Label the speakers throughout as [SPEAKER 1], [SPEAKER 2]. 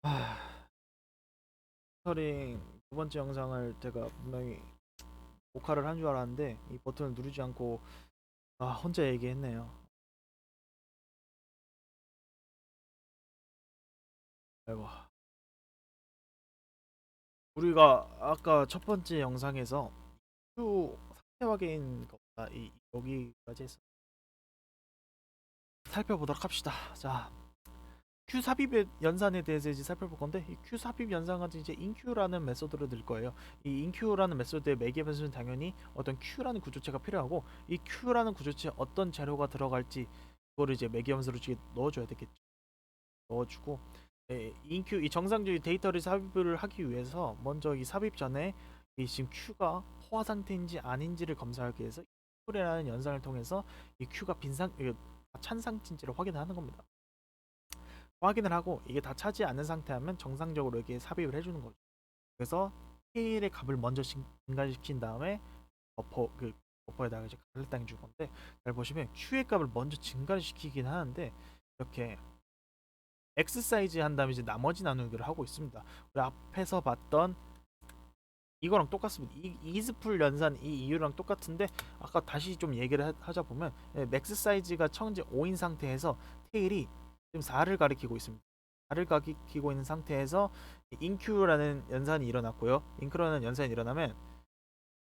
[SPEAKER 1] 아, 스터링 두 번째 영상을 제가 분명히 녹화를 한 줄 알았는데 이 버튼을 누르지 않고 혼자 얘기했네요. 아이고. 우리가 아까 첫 번째 영상에서 Q 상태 확인 거다 이 여기까지 해서 살펴보도록 합시다. 자, Q 삽입 연산에 대해서 이제 살펴볼 건데 이 Q 삽입 연산은 이제 inQ라는 메소드로 늘 거예요. 이 inQ라는 메소드의 매개 변수는 당연히 어떤 Q라는 구조체가 필요하고 이 Q라는 구조체에 어떤 재료가 들어갈지 그거를 이제 매개 변수로 넣어줘야 되겠죠. 넣어주고 인큐 이 정상적인 데이터를 삽입을 하기 위해서 먼저 이 삽입 전에 이 지금 Q가 포화 상태인지 아닌지를 검사하기 위해서 Q라는 연산을 통해서 이 Q가 찬 상태인지를 확인하는 겁니다. 확인을 하고 이게 다 차지 않는 상태하면 정상적으로 이렇게 삽입을 해주는 거죠. 그래서 테일의 값을 먼저 증가시킨 다음에 버퍼에다가 이제 값을 당겨줄 건데 잘 보시면 Q의 값을 먼저 증가를 시키긴 하는데 이렇게 X 사이즈 한 다음에 이제 나머지 나누기를 하고 있습니다. 우리 앞에서 봤던 이거랑 똑같습니다. 이즈풀 연산 이 이유랑 똑같은데 아까 다시 좀 얘기를 하자 보면 맥스 사이즈가 현재 5인 상태에서 테일이 지금 4를 가리키고 있습니다. 4를 가리키고 있는 상태에서 인큐라는 연산이 일어났고요. 인큐라는 연산이 일어나면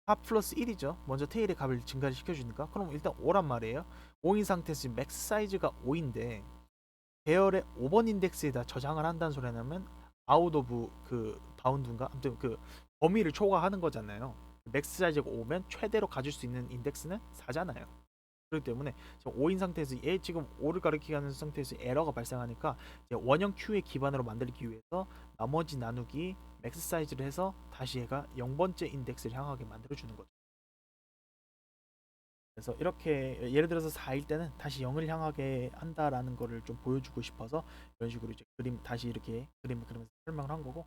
[SPEAKER 1] 합 플러스 1이죠. 먼저 테일의 값을 증가를 시켜주니까 그럼 일단 5란 말이에요. 5인 상태에서 지금 맥스 사이즈가 5인데 배열의 5번 인덱스에다 저장을 한다는 소리냐면 아웃 오브 그 바운드인가 아무튼 그 범위를 초과하는 거잖아요. 맥스 사이즈가 5면 최대로 가질 수 있는 인덱스는 4잖아요. 그렇기 때문에 5인 상태에서 얘 지금 5를 가리키게 하는 상태에서 에러가 발생하니까 이제 원형 Q의 기반으로 만들기 위해서 나머지 나누기 맥스 사이즈를 해서 다시 얘가 0번째 인덱스를 향하게 만들어주는 거죠. 그래서 이렇게 예를 들어서 4일 때는 다시 0을 향하게 한다라는 거를 좀 보여주고 싶어서 이런 식으로 이제 그림 다시 이렇게 그림을 그리면서 설명을 한 거고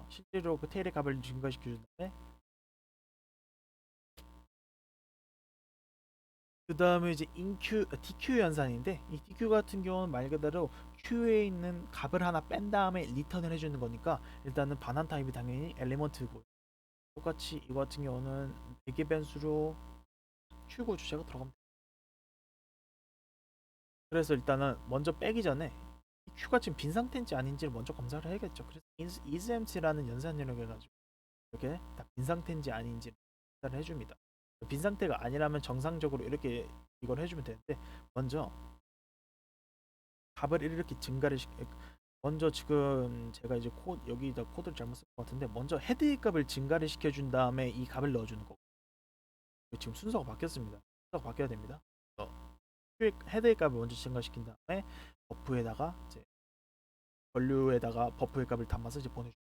[SPEAKER 1] 실제로 그 테일의 값을 증가시켜 준 다음에 그 다음에 이제 DQ 연산인데 이 DQ 같은 경우는 말 그대로 Q에 있는 값을 하나 뺀 다음에 리턴을 해주는 거니까 일단은 반환 타입이 당연히 엘리먼트고 똑같이 이거 같은 경우는 대개 변수로 Q고 주체가 들어가면 돼. 그래서 일단은 먼저 빼기 전에 Q가 지금 빈 상태인지 아닌지를 먼저 검사를 해야겠죠. 그래서 isempty라는 연산 영역을 가지고 이렇게 딱 빈 상태인지 아닌지 검사를 해줍니다. 빈 상태가 아니라면 정상적으로 이렇게 이걸 해주면 되는데 먼저 값을 이렇게 증가를 먼저 지금 제가 이제 여기다 코드를 잘못 쓴 것 같은데 먼저 헤드 값을 증가를 시켜준 다음에 이 값을 넣어주는 거고 지금 순서가 바뀌었습니다. 순서가 바뀌어야 됩니다. 헤드 값을 먼저 증가시킨 다음에 버프에다가 이제 원류에다가 버프의 값을 담아서 이제 보내줍니다.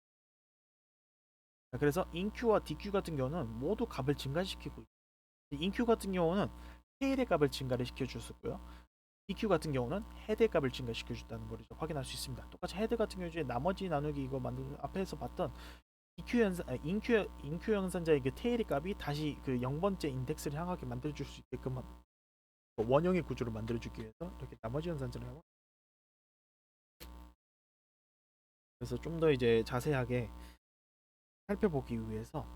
[SPEAKER 1] 그래서 인큐와 DQ 같은 경우는 모두 값을 증가시키고 인큐 같은 경우는 테일의 값을 증가를 시켜줬었고요. DQ 같은 경우는 헤드의 값을 증가시켜줬다는 걸 확인할 수 있습니다. 똑같이 헤드 같은 경우에 나머지 나누기 이거 만든 앞에서 봤던 DQ 연산, 인큐 연산자의 그 테일의 값이 다시 그 0번째 인덱스를 향하게 만들어줄 수 있게끔 원형의 구조를 만들어주기 위해서 이렇게 나머지 연산자를 하고 그래서 좀 더 이제 자세하게 살펴보기 위해서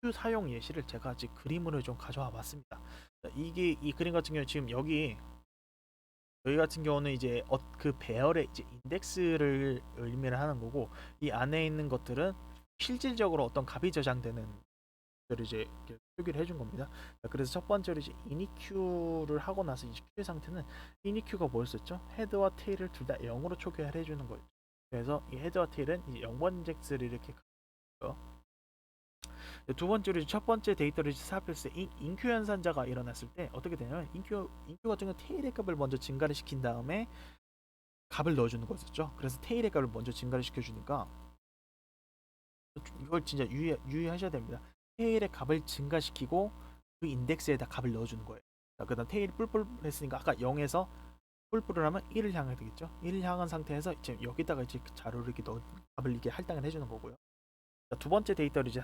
[SPEAKER 1] Q 사용 예시를 제가 아직 그림으로 좀 가져와 봤습니다. 이게 이 그림 같은 경우 지금 여기 같은 경우는 이제 그 배열의 이제 인덱스를 의미를 하는 거고 이 안에 있는 것들은 실질적으로 어떤 값이 저장되는 것들을 이제 표기를 해준 겁니다. 그래서 첫 번째로 이제 initQ를 하고 나서 이제 Q의 상태는 initQ가 뭐였었죠? 헤드와 테일을 둘 다 0으로 초기화를 해주는 거예요. 그래서 이 헤드와 테일은 이제 0번 인덱스를 이렇게 가고요. 두 번째로 첫 번째 데이터를 삽입했을 때 인큐 연산자가 일어났을 때 어떻게 되냐면 인큐 같은 경우 테일의 값을 먼저 증가를 시킨 다음에 값을 넣어주는 거였죠. 그래서 테일의 값을 먼저 증가를 시켜주니까 이걸 진짜 유의하셔야 됩니다. 테일의 값을 증가시키고 그 인덱스에다 값을 넣어주는 거예요. 그다음 테일이 뿔뿔 했으니까 아까 0에서 뿔뿔을 하면 1을 향해야 되겠죠. 1을 향한 상태에서 이제 여기다가 이제 자료를 이렇게 넣어 값을 이렇게 할당을 해주는 거고요. 두 번째 데이터를 이제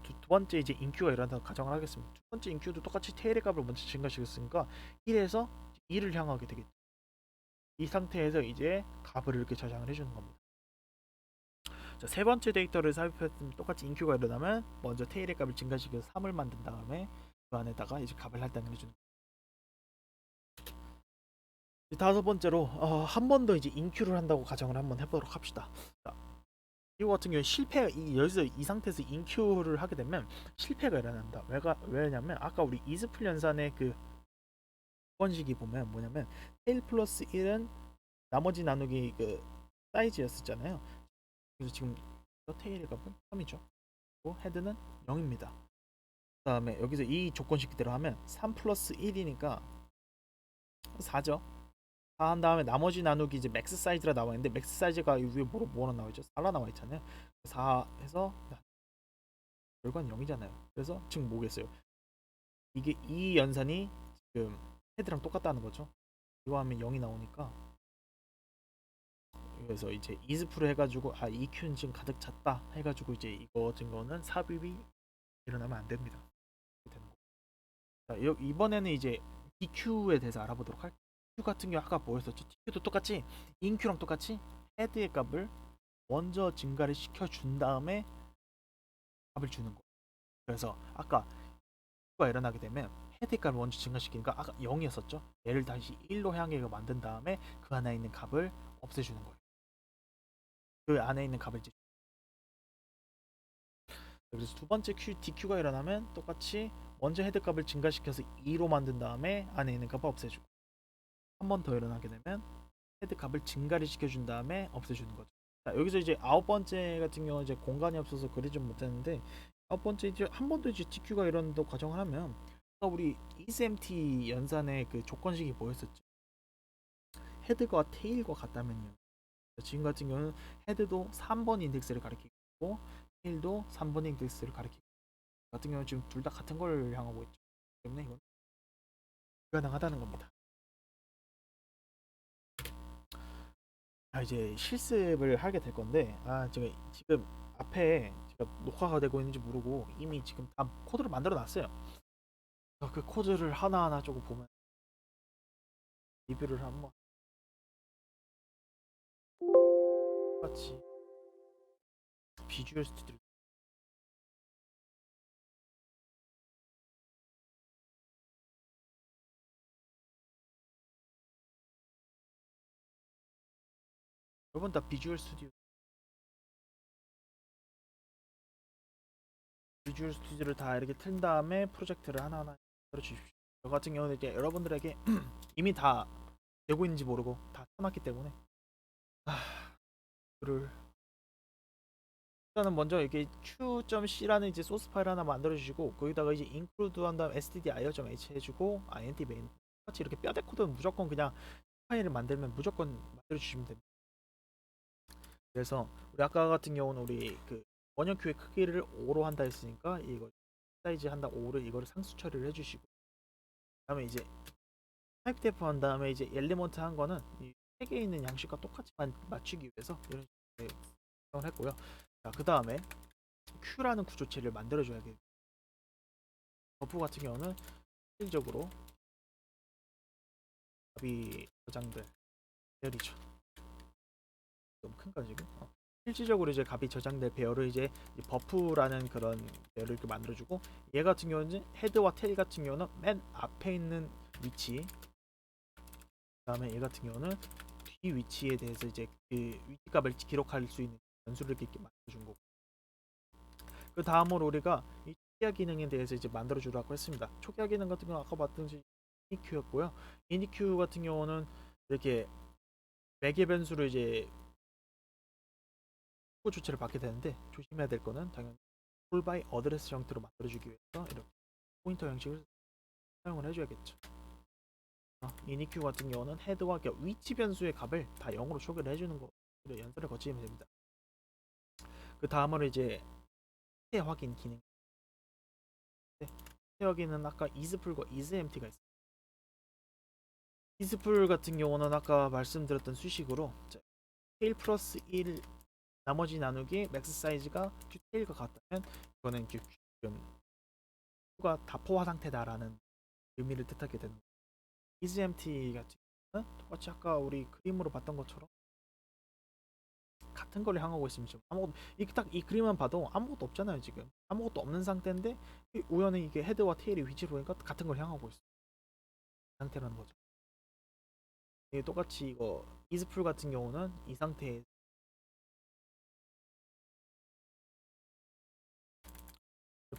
[SPEAKER 1] 두 번째 이제 인큐가 일어난다고 가정을 하겠습니다. 두 번째 인큐도 똑같이 테일의 값을 먼저 증가시켰으니까 1에서 2를 향하게 되겠죠. 이 상태에서 이제 값을 이렇게 저장을 해주는 겁니다. 자, 세 번째 데이터를 삽입했으면 똑같이 인큐가 일어나면 먼저 테일의 값을 증가시켜서 3을 만든 다음에 그 안에다가 이제 값을 할당을 해주는. 다섯 번째로 한 번 더 이제 인큐를 한다고 가정을 한번 해보도록 합시다. 자, 이거 같은 경우에 여기서 이 상태에서 인큐를 하게 되면 실패가 일어난다. 왜냐면 아까 우리 이스플 연산의 그 번식이 보면 뭐냐면 테일 플러스 1은 나머지 나누기 그 사이즈였었잖아요. 그래서 지금 테일의 값은 3이죠. 그리고 헤드는 0입니다. 그 다음에 여기서 이 조건식 그대로 하면 3 플러스 1이니까 4죠. 4 한 다음에 나머지 나누기 이제 맥스 사이즈라 나와 있는데 맥스 사이즈가 위에 뭐로 나와 있죠? 4라 나와 있잖아요. 4 해서 결과는 0이잖아요. 그래서 지금 뭐겠어요? 이게 이 연산이 지금 헤드랑 똑같다는 거죠. 이거 하면 0이 나오니까 그래서 이제 이스프로 해가지고 EQ는 지금 가득 찼다 해가지고 이제 이거 같은 거는 삽입이 일어나면 안 됩니다. 자, 이번에는 이제 DQ에 대해서 알아보도록 할게요. DQ 같은 경우 아까 뭐였었죠? DQ도 똑같이 인큐랑 똑같이 헤드의 값을 먼저 증가를 시켜준 다음에 값을 주는 거예요. 그래서 아까 Q가 일어나게 되면 헤드의 값을 먼저 증가시키니까 아까 0이었었죠? 얘를 다시 1로 향해 만든 다음에 그 안에 있는 값을 없애주는 거예요. 그 안에 있는 값을 이제 그래서 두 번째 DQ가 일어나면 똑같이 먼저 헤드 값을 증가시켜서 2로 만든 다음에 안에 있는 값을 없애주고 한 번 더 일어나게 되면 헤드 값을 증가를 시켜준 다음에 없애주는 거죠. 자, 여기서 이제 아홉 번째 같은 경우는 이제 공간이 없어서 그리지 못했는데 아홉 번째 이제 한 번 더 이제 DQ가 일어난다고 가정을 하면 우리 ECMT 연산의 그 조건식이 뭐였었죠? 헤드가 테일과 같다면요. 지금 같은 경우는 헤드도 3번 인덱스를 가리키고 테일도 3번 인덱스를 가리키고 같은 경우는 지금 둘 다 같은 걸 향하고 있죠. 때문에 이건 불가능하다는 겁니다. 이제 실습을 하게 될 건데 제가 지금 앞에 제가 녹화가 되고 있는지 모르고 이미 지금 다 코드를 만들어 놨어요. 그 코드를 하나하나 조금 보면 리뷰를 한번 같이 비주얼 스튜디오 여러분 다 비주얼 스튜디오를 다 이렇게 틀 다음에 프로젝트를 하나하나 만들어 주십시오. 저 같은 경우는 이제 여러분들에게 이미 다 되고 있는지 모르고 다 쳐놨기 때문에 그를 일단은 먼저 이렇게 q.c라는 이제 소스 파일 하나 만들어 주시고 거기다가 이제 include 한 다음 stdio.h 해주고 int main 같이 이렇게 뼈대 코드는 무조건 그냥 파일을 만들면 무조건 만들어 주시면 됩니다. 그래서 우리 아까 같은 경우는 우리 그 원형 큐의 크기를 5로 한다 했으니까 이거 사이즈 한다 5를 이거를 상수 처리를 해주시고 그다음에 이제 타입 데프 한 다음에 이제 엘리먼트 한 거는 이 책에 있는 양식과 똑같이 맞추기 위해서 이런 식으로 사용을 했고요. 자, 그 다음에 Q라는 구조체를 만들어줘야겠죠. 버프 같은 경우는 실질적으로 값이 저장될 배열이죠. 너무 큰가 지금? 실질적으로 이제 값이 저장될 배열을 이제 버프라는 그런 배열을 이렇게 만들어주고 얘 같은 경우는 헤드와 테일 같은 경우는 맨 앞에 있는 위치 그다음에 얘 같은 경우는 뒤 위치에 대해서 이제 그 위치 값을 기록할 수 있는 변수를 이렇게 만들어준 거고 그 다음으로 우리가 이 초기화 기능에 대해서 이제 만들어주라고 했습니다. 초기화 기능 같은 경우 아까 봤듯이 initQ였고요. initQ 같은 경우는 이렇게 매개 변수로 이제 후보 조치를 받게 되는데 조심해야 될 거는 당연히 call by address 형태로 만들어주기 위해서 이렇게 포인터 형식을 사용을 해줘야겠죠. initQ 같은 경우는 헤드와 위치 변수의 값을 다 0으로 초기를 해주는 거 연산을 거치면 됩니다. 그 다음으로 이제 상태 확인 기능. 상태 확인은 아까 isFull과 isEmpty가 있어요. isFull 같은 경우는 아까 말씀드렸던 수식으로 테일 플러스 1 나머지 나누기 맥스 사이즈가 q테일과 같다면 이거는 지금 q가 다 포화 상태다라는 의미를 뜻하게 되는 거예요. isEmpty 같은 경우는 똑같이 아까 우리 그림으로 봤던 것처럼 같은 걸 향하고 있으면 지금 아무것도 딱 이 그림만 봐도 아무것도 없잖아요. 지금 아무것도 없는 상태인데 우연히 이게 헤드와 테일이 위치를 보니까 같은 걸 향하고 있어 상태라는 거죠. 이게 똑같이 이거 이즈풀 같은 경우는 이 상태에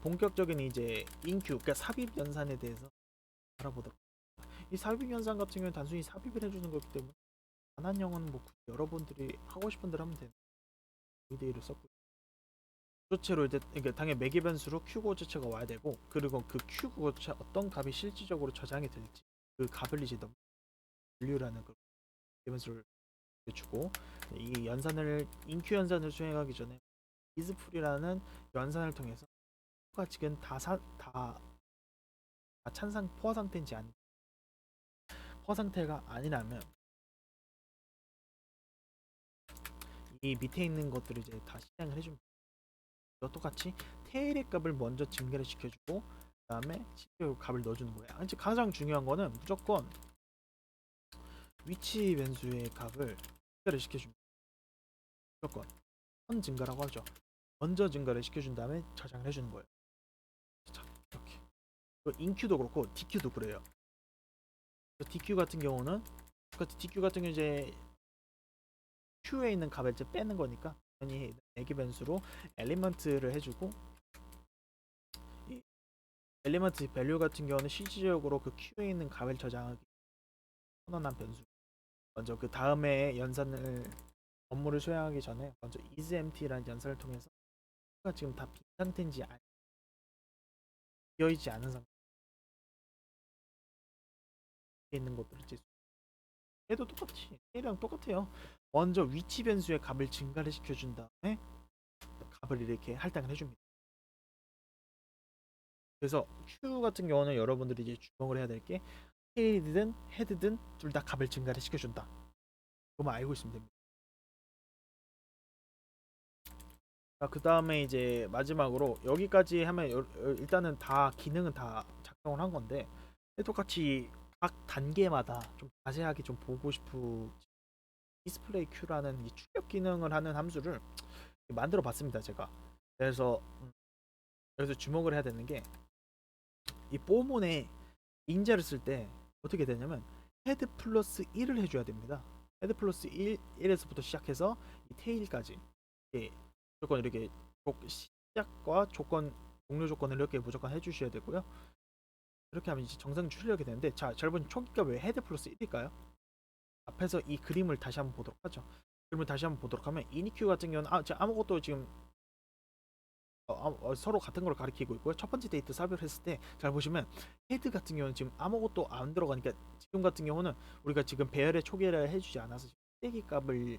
[SPEAKER 1] 본격적인 이제 인큐 그러니까 삽입 연산에 대해서 알아보도록. 이 삽입 연산 같은 경우는 단순히 삽입을 해주는 거기 때문에 반환형은 뭐 여러분들이 하고 싶은 대로 하면 되는 의대로 썼고 고체로 이제 이게 당연히 매개 변수로 q 고체가 와야 되고 그리고 그 q 고체 어떤 값이 실질적으로 저장이 될지 그 값을 이제 W라는 그 변수를 주고 이 연산을 인큐 연산을 수행하기 전에 이즈풀이라는 연산을 통해서 가 지금 다 찬상 포화 상태인지 아니 포화 상태가 아니라면 이 밑에 있는 것들을 이제 다 실행을 해줍니다. 똑같이 테일의 값을 먼저 증가를 시켜주고 그 다음에 실제로 값을 넣어주는 거예요. 이제 가장 중요한 거는 무조건 위치 변수의 값을 증가를 시켜줍니다. 무조건 선 증가라고 하죠. 먼저 증가를 시켜준 다음에 저장을 해주는 거예요. 자, 이렇게 인큐도 그렇고 DQ도 그래요. DQ 같은 경우는 똑같이 DQ 같은 경우 이제 Q에 있는 값을 이제 빼는 거니까 당연히 매개 변수로 엘리먼트를 해주고 이 엘리먼트 밸류 같은 경우는 실질적으로 그 Q에 있는 값을 저장하기 선언한 변수. 먼저 그 다음에 연산을 업무를 수행하기 전에 먼저 isempty라는 연산을 통해서 지금 다 빈 상태인지 비어있지 않은 상태에 있는 것들을 이제 얘도 똑같이 얘랑 똑같아요. 먼저 위치 변수의 값을 증가를 시켜준 다음에 값을 이렇게 할당을 해줍니다. 그래서 Q 같은 경우는 여러분들이 이제 주목을 해야 될 게 테일이든 헤드든 둘 다 값을 증가를 시켜준다. 그거만 알고 있으면 됩니다. 그 다음에 이제 마지막으로 여기까지 하면 일단은 다 기능은 다 작동을 한 건데 똑같이 각 단계마다 좀 자세하게 좀 보고 싶은 디스플레이 Q라는 이 출력 기능을 하는 함수를 만들어 봤습니다 제가. 그래서 여기서 주목을 해야 되는 게 이 포문에 인자를 쓸 때 어떻게 되냐면 헤드 플러스 1을 해줘야 됩니다. 헤드 플러스 1에서부터 시작해서 이 테일까지 무조건 이렇게 시작과 조건 종료 조건을 이렇게 무조건 해주셔야 되고요. 이렇게 하면 이제 정상 출력이 되는데 자 여러분 초기가 왜 헤드 플러스 1일까요? 앞에서 이 그림을 다시 한번 보도록 하죠. 그림을 다시 한번 보도록 하면 이니큐 같은 경우는 아무것도 지금 서로 같은 걸 가리키고 있고요. 첫 번째 데이트 삽입을 했을 때 잘 보시면 헤드 같은 경우는 지금 아무것도 안 들어가니까 지금 같은 경우는 우리가 지금 배열의 초기화를 해주지 않아서 쓰레기 값을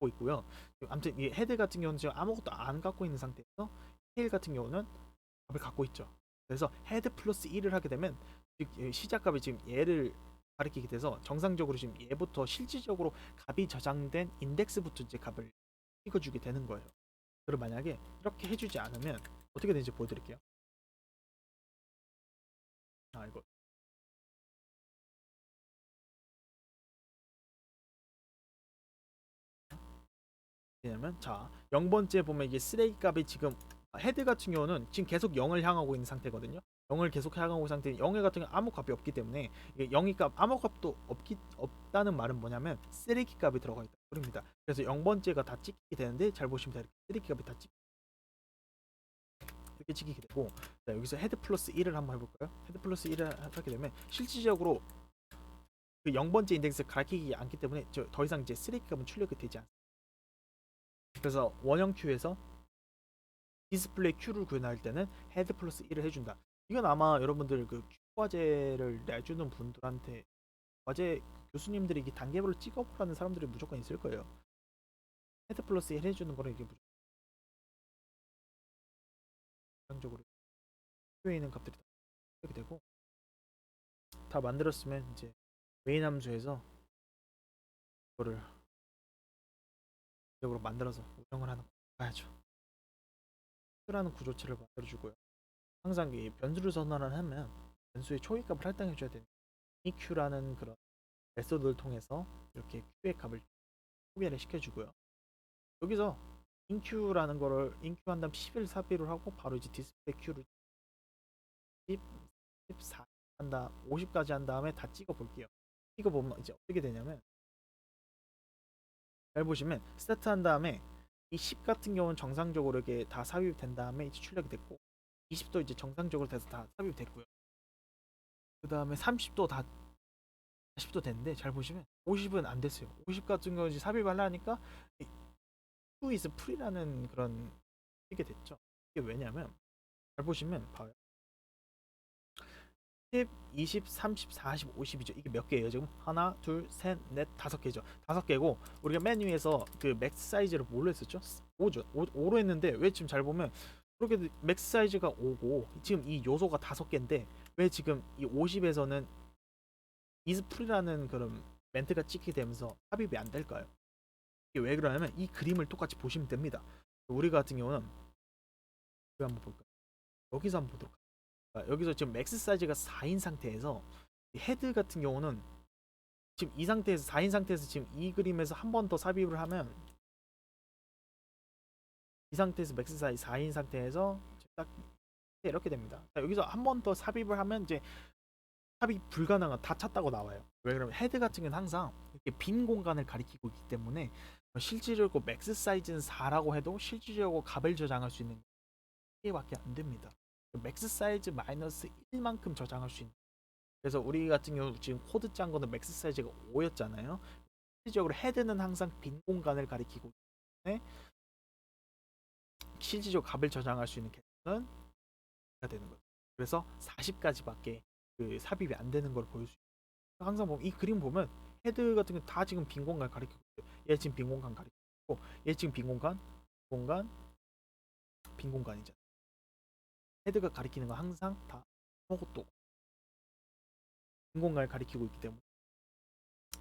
[SPEAKER 1] 갖고 있고요. 아무튼 이 헤드 같은 경우는 지금 아무것도 안 갖고 있는 상태에서 테일 같은 경우는 값을 갖고 있죠. 그래서 헤드 플러스 1을 하게 되면 시작값이 지금 얘를 가리키게 돼서 정상적으로 지금 얘부터 실질적으로 값이 저장된 인덱스부터 이제 값을 찍어주게 되는 거예요. 그리고 만약에 이렇게 해주지 않으면 어떻게 되는지 보여드릴게요. 이거 왜냐면 자 0번째 보면 이게 쓰레기 값이 지금 헤드 같은 경우는 지금 계속 0을 향하고 있는 상태거든요. 0을 계속 향하고 있는 상태 0의 같은 경우 아무 값이 없기 때문에 이게 0이 값 아무 값도 없다는 말은 뭐냐면 쓰레기 값이 들어가 있다 소리입니다. 그래서 0번째가 다 찍히게 되는데 잘 보시면 다 쓰레기 값이 다 이렇게 찍히게 되고 자, 여기서 헤드 플러스 1을 한번 해볼까요? 헤드 플러스 1을 하게 되면 실질적으로 그 0번째 인덱스를 가리키지 않기 때문에 더 이상 이제 쓰레기 값은 출력이 되지 않습니다. 그래서 원형 큐에서 디스플레이 Q를 구현할 때는 헤드 플러스 1을 해준다. 이건 아마 여러분들 그 Q 과제를 내주는 분들한테 과제 교수님들이 이게 단계별로 찍어보라는 사람들이 무조건 있을 거예요. 헤드 플러스 1 해주는 거는 이게 무조건적으로 Q에 있는 값들이 다 되고 다 만들었으면 이제 메인 함수에서 이거를 적으로 만들어서 운영을 하는 거 봐야죠. Q라는 구조체를 만들어주고요. 항상 이 변수를 선언을 하면 변수의 초기값을 할당해줘야 되는 이 Q라는 그런 메소드를 통해서 이렇게 Q의 값을 소개를 시켜주고요. 여기서 인큐라는 거를 인큐 한 다음 10을 삽입을 하고 바로 이제 디스플레이 큐를 10, 14 한 다음 50까지 한 다음에 다 찍어 볼게요. 찍어 보면 이제 어떻게 되냐면 잘 보시면 스타트 한 다음에 이 10 같은 경우는 정상적으로 이렇게 다 삽입된 다음에 이제 출력이 됐고 20도 이제 정상적으로 돼서 다 삽입됐고요. 그 다음에 30도 다 40도 됐는데 잘 보시면 50은 안 됐어요. 50 같은 경우 이제 삽입을 하니까 Who is free라는 그런 뜨게 됐죠. 이게 왜냐면 잘 보시면 봐요. 10, 20, 30, 40, 50이죠. 이게 몇 개예요 지금? 하나, 둘, 셋, 넷, 다섯 개죠. 다섯 개고 우리가 맨 위에서 그 맥스 사이즈를 뭘로 했었죠? 5죠. 5로 했는데 왜 지금 잘 보면 그렇게 맥스 사이즈가 5고 지금 이 요소가 다섯 개인데 왜 지금 이 50에서는 이스프리라는 그런 멘트가 찍히게 되면서 삽입이 안 될까요? 이게 왜 그러냐면 이 그림을 똑같이 보시면 됩니다. 우리 같은 경우는 여기 한번 볼까요? 여기서 한번 보도록 할까요? 여기서 지금 맥스 사이즈가 4인 상태에서 헤드 같은 경우는 지금 이 상태에서 4인 상태에서 지금 이 그림에서 한 번 더 삽입을 하면 이 상태에서 맥스 사이즈 4인 상태에서 딱 이렇게 됩니다. 자, 여기서 한 번 더 삽입을 하면 이제 삽입 불가능한 다 찼다고 나와요. 왜 그러면 헤드 같은 경우는 항상 이렇게 빈 공간을 가리키고 있기 때문에 실질적으로 맥스 사이즈는 4라고 해도 실질적으로 값을 저장할 수 있는 게 밖에 안 됩니다. 맥스 사이즈 마이너스 1만큼 저장할 수 있는. 그래서 우리 같은 경우 지금 코드 짠 거는 맥스 사이즈가 5였잖아요. 실질적으로 헤드는 항상 빈 공간을 가리키고 있기 때문에 실질적으로 값을 저장할 수 있는 개수는 되는 거예요. 그래서 40까지밖에 그 삽입이 안 되는 걸 보일 수 있어요. 항상 보면 이 그림 보면 헤드 같은 게 다 지금 빈 공간 가리키고 있어요. 얘 지금 빈 공간 가리키고 얘 지금 빈 공간, 공간, 빈 공간이잖아요. 헤드가 가리키는 건 항상 다 아무것도 빈 공간을 가리키고 있기 때문에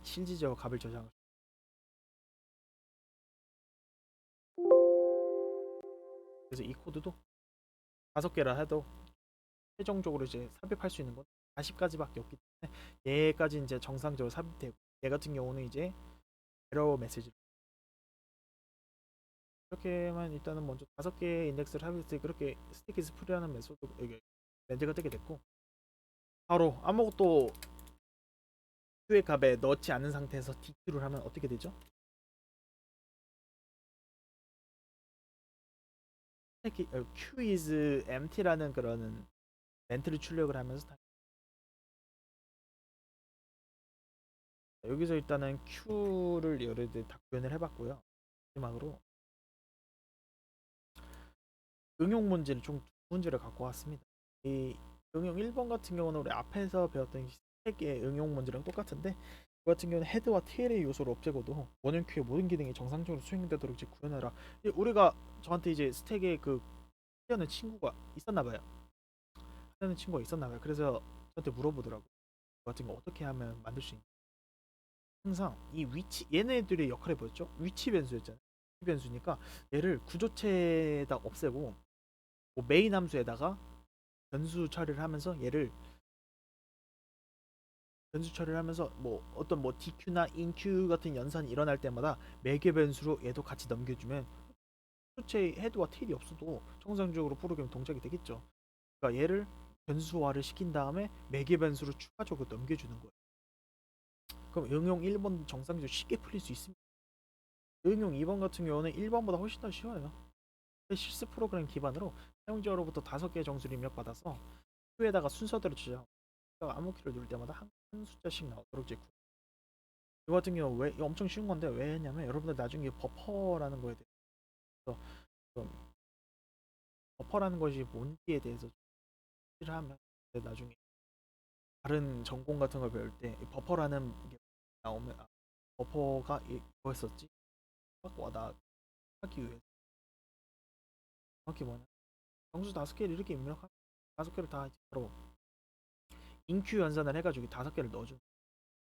[SPEAKER 1] 실질적으로 값을 저장할 수 있어요. 그래서 이 코드도 5개라 해도 최종적으로 이제 삽입할 수 있는 건 40까지밖에 없기 때문에 얘까지 이제 정상적으로 삽입되고 얘 같은 경우는 이제 에러 메시지 이렇게만 일단은 먼저 5개의 인덱스를 삽입했을 때 그렇게 스티키 스프리하는 메소드 이게 렌즈가 뜨게 됐고 바로 아무것도 Q의 값에 넣지 않은 상태에서 DQ를 하면 어떻게 되죠? Q is empty라는 그런 멘트를 출력을 하면서 여기서 일단은 Q를 예를 들어 다 구현을 해봤고요. 마지막으로 응용 문제를 총 두 문제를 갖고 왔습니다. 이 응용 1번 같은 경우는 우리 앞에서 배웠던 스택의 응용 문제랑 똑같은데 그 같은 경우는 헤드와 테일의 요소를 없애고도 원형 큐의 모든 기능이 정상적으로 수행되도록 이제 구현하라. 우리가 저한테 이제 스택에 그 하려는 친구가 있었나 봐요. 하려는 친구가 있었나 봐요. 그래서 저한테 물어보더라고. 그 같은 거 어떻게 하면 만들 수 있냐. 항상 이 위치 얘네들의 역할이 뭐였죠? 위치 변수였잖아요. 위치 변수니까 얘를 구조체에다 없애고 뭐 메인 함수에다가 변수 처리를 하면서 얘를 변수 처리를 하면서 뭐 어떤 뭐 DQ나 INQ 같은 연산이 일어날 때마다 매개 변수로 얘도 같이 넘겨주면 수체 헤드와 테일이 없어도 정상적으로 프로그램 동작이 되겠죠. 그러니까 얘를 변수화를 시킨 다음에 매개 변수로 추가적으로 넘겨주는 거예요. 그럼 응용 1번 정상적으로 쉽게 풀릴 수 있습니다. 응용 2번 같은 경우는 1번보다 훨씬 더 쉬워요. 실습 프로그램 기반으로 사용자로부터 5개의 정수를 입력받아서 큐에다가 순서대로 주죠. 아무 키를 누를 때마다 한 숫자씩 나오도록 이제 이거 같은 경우 왜 엄청 쉬운 건데 왜 했냐면 여러분들 나중에 버퍼라는 거에 대해서 좀 버퍼라는 것이 뭔지에 대해서 좀 하면 나중에 다른 전공 같은 걸 배울 때 버퍼라는 게 나오면 버퍼가 이거였었지 와나 하기 위해 정확히 뭐냐 정수 5개를 이렇게 입력하면 5개를 다 바로 인큐 연산을 해가지고 5개를 넣어줘.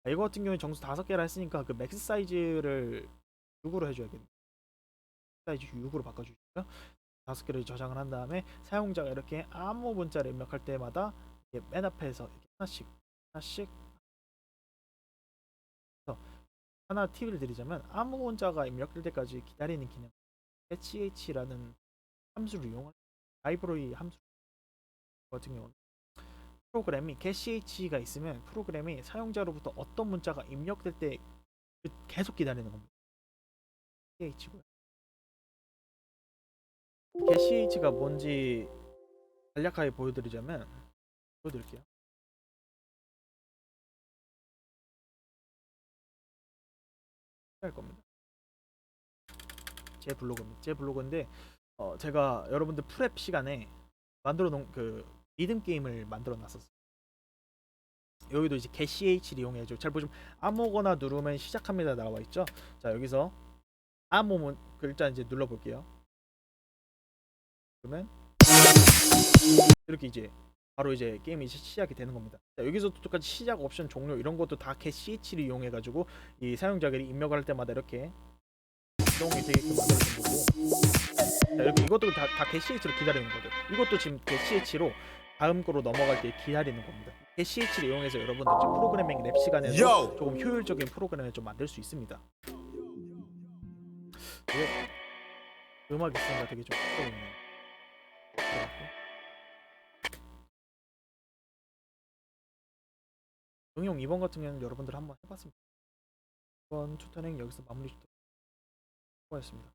[SPEAKER 1] 이거 같은 경우에 정수 5개라 했으니까 그 맥스 사이즈를 6으로 해줘야겠네. 사이즈 6으로 바꿔주시고요. 5개를 저장을 한 다음에 사용자가 이렇게 아무 문자를 입력할 때마다 맨 앞에서 이렇게 하나씩 하나 팁을 드리자면 아무 문자가 입력될 때까지 기다리는 기능 catch라는 함수를 이용한 라이브러리 함수 같은 경우는 프로그램이 catch가 있으면 프로그램이 사용자로부터 어떤 문자가 입력될 때 계속 기다리는 겁니다. catch고요. catch가 뭔지 간략하게 보여드릴게요. 할 겁니다. 제 블로그인데 제가 여러분들 프랩 시간에 만들어 놓은 그 리듬 게임을 만들어 놨었어요. 여기도 이제 getCh를 이용해줘. 잘 보시면 아무거나 누르면 시작합니다 나와 있죠. 자 여기서 아무 글자 이제 눌러 볼게요. 그러면 이렇게 이제 바로 이제 게임이 시작이 되는 겁니다. 자, 여기서도 똑같이 시작 옵션 종료 이런 것도 다 getCh를 이용해 가지고 이 사용자들이 입력을 할 때마다 이렇게 이동이 되게끔 만들어진 거고, 자, 이렇게 이것도 다 getCh로 기다리는 거죠. 이것도 지금 getCh로 다음 거로 넘어갈 때 기다리는 겁니다. getCh를 이용해서 여러분들 프로그래밍 랩 시간에서 조금 효율적인 프로그램을 좀 만들 수 있습니다. 음악 있으니까 되게 좀 좋네요. 응용 2번 같은 경우는 여러분들 한번 해봤습니다. 이번 투타는 여기서 마무리 짓도록 하겠습니다.